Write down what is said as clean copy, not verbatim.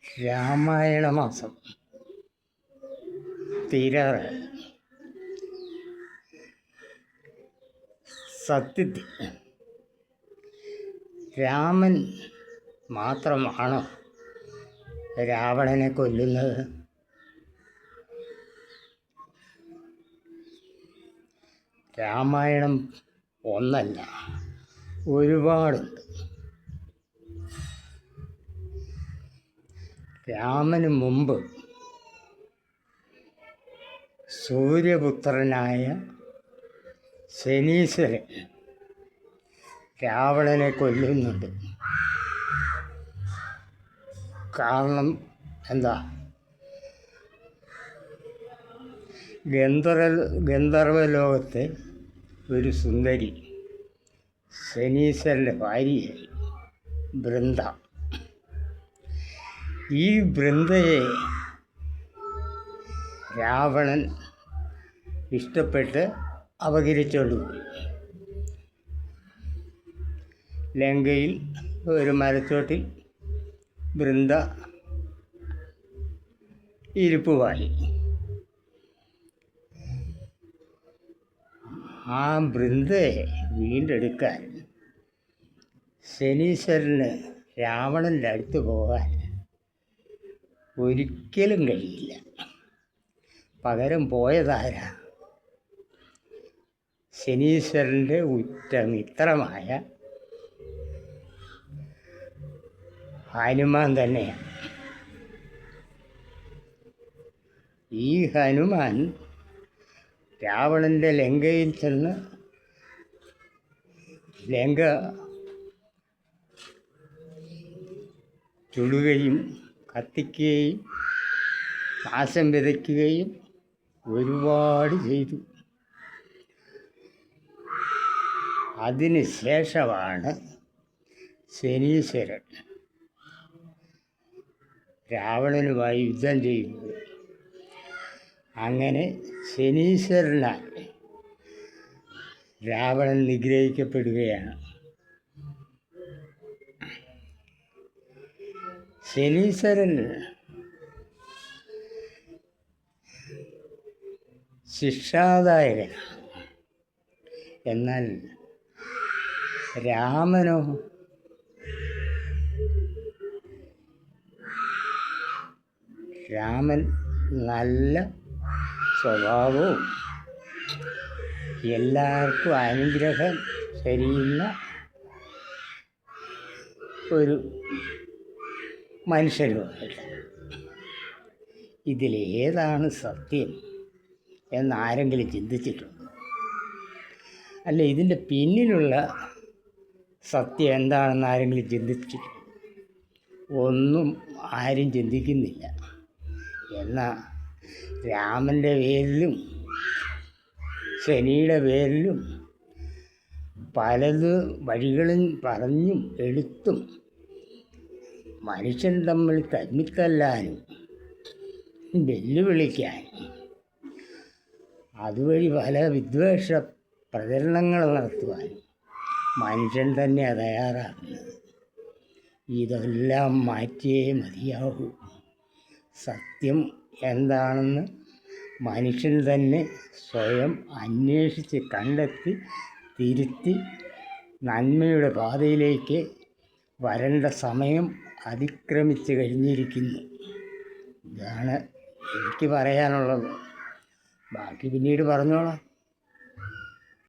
രാമായണ മാസം തീരാറായി. സത്യത്തിൽ രാമൻ മാത്രമാണോ രാവണനെ കൊല്ലുന്നത്? രാമായണം ഒന്നല്ല, ഒരുപാടുണ്ട്. രാമന് മുമ്പ് സൂര്യപുത്രനായ ശനീശ്വരൻ രാവണനെ കൊല്ലുന്നുണ്ട്. കാരണം എന്താ? ഗന്ധർവലോകത്തെ ഒരു സുന്ദരി ശനീശ്വരൻ്റെ ഭാര്യയായി ബൃന്ദ. ഈ ബൃന്ദയെ രാവണൻ ഇഷ്ടപ്പെട്ട് അപഹരിച്ചുകൊണ്ടുപോയി. ലങ്കയിൽ ഒരു മരച്ചോട്ടിൽ ബൃന്ദ ഇരിപ്പുവായി. ആ ബൃന്ദയെ വീണ്ടെടുക്കാൻ ശനീശ്വരന് രാവണൻ്റെ അടുത്ത് പോകാൻ ഒരിക്കലും കഴിയില്ല. പകരം പോയതാരാ? ശനീശ്വരൻ്റെ ഉറ്റ മിത്രമായ ഹനുമാൻ തന്നെയാണ്. ഈ ഹനുമാൻ രാവണൻ്റെ ലങ്കയിൽ ചെന്ന് ലങ്ക ചുടുകയും കത്തിക്കുകയും നാശം വിതയ്ക്കുകയും ഒരുപാട് ചെയ്തു. അതിന് ശേഷമാണ് ശനീശ്വരൻ രാവണനുമായി യുദ്ധം ചെയ്യുന്നത്. അങ്ങനെ ശനീശ്വരനാൽ രാവണൻ നിഗ്രഹിക്കപ്പെടുകയാണ്. ശനീശ്വരൻ ശിക്ഷാദായകനാണ്. എന്നാൽ രാമനോ? രാമൻ നല്ല സ്വഭാവവും എല്ലാവർക്കും അനുഗ്രഹം ചെയ്യുന്ന ഒരു മനുഷ്യനുമല്ല. ഇതിലേതാണ് സത്യം എന്നാരെങ്കിലും ചിന്തിച്ചിട്ടുണ്ടോ? അല്ല, ഇതിൻ്റെ പിന്നിലുള്ള സത്യം എന്താണെന്ന് ആരെങ്കിലും ചിന്തിച്ചിട്ടുണ്ടോ? ഒന്നും ആരും ചിന്തിക്കുന്നില്ല. എന്നാൽ രാമൻ്റെ പേരിലും ശനിയുടെ പേരിലും പലത് വഴികളും പറഞ്ഞും എടുത്തും മനുഷ്യൻ തമ്മിൽ തമ്മിത്തല്ലാനും വെല്ലുവിളിക്കാനും അതുവഴി പല വിദ്വേഷ പ്രചരണങ്ങൾ നടത്തുവാനും മനുഷ്യൻ തന്നെയാണ് തയ്യാറാക്കുന്നത്. ഇതെല്ലാം മാറ്റിയേ മതിയാകൂ. സത്യം എന്താണെന്ന് മനുഷ്യൻ തന്നെ സ്വയം അന്വേഷിച്ച് കണ്ടെത്തി തിരുത്തി നന്മയുടെ പാതയിലേക്ക് വരേണ്ട സമയം അതിക്രമിച്ച് കഴിഞ്ഞിരിക്കുന്നു. ഇതാണ് എനിക്ക് പറയാനുള്ളത്. ബാക്കി പിന്നീട് പറഞ്ഞോളാം.